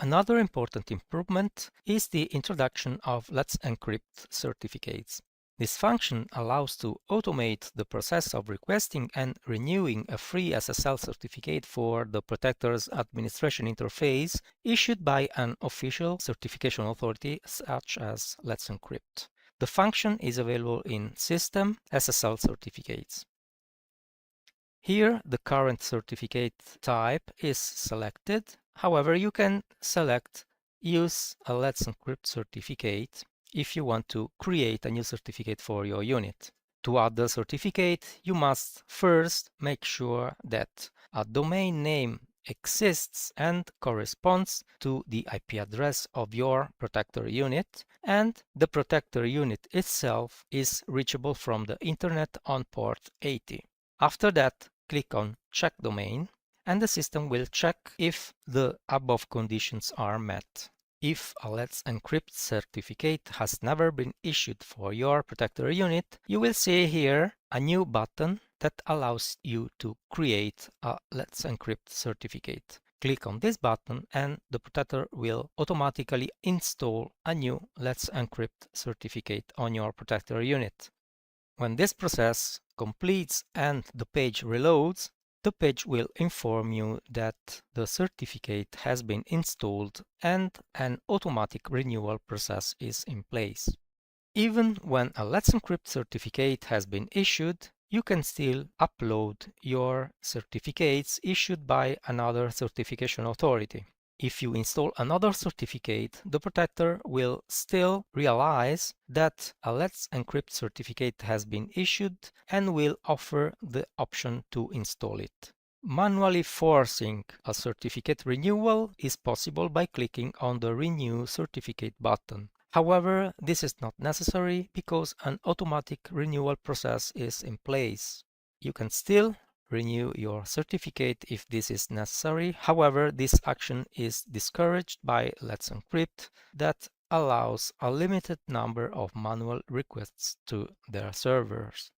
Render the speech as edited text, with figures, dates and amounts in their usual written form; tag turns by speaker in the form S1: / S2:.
S1: Another important improvement is the introduction of Let's Encrypt certificates. This function allows to automate the process of requesting and renewing a free SSL certificate for the Protector's administration interface issued by an official certification authority such as Let's Encrypt. The function is available in System SSL certificates. Here, the current certificate type is selected. However, you can select Use a Let's Encrypt certificate if you want to create a new certificate for your unit. To add the certificate, you must first make sure that a domain name exists and corresponds to the IP address of your Protector unit, and the Protector unit itself is reachable from the internet on port 80. After that, click on Check Domain, and the system will check if the above conditions are met. If a Let's Encrypt certificate has never been issued for your Protector unit, you will see here a new button that allows you to create a Let's Encrypt certificate. Click on this button and the Protector will automatically install a new Let's Encrypt certificate on your Protector unit. When this process completes and the page reloads, the page will inform you that the certificate has been installed and an automatic renewal process is in place. Even when a Let's Encrypt certificate has been issued, you can still upload your certificates issued by another certification authority. If you install another certificate, the Protector will still realize that a Let's Encrypt certificate has been issued and will offer the option to install it. Manually forcing a certificate renewal is possible by clicking on the Renew Certificate button. However, this is not necessary because an automatic renewal process is in place. You can still renew your certificate if this is necessary. However, this action is discouraged by Let's Encrypt that allows a limited number of manual requests to their servers.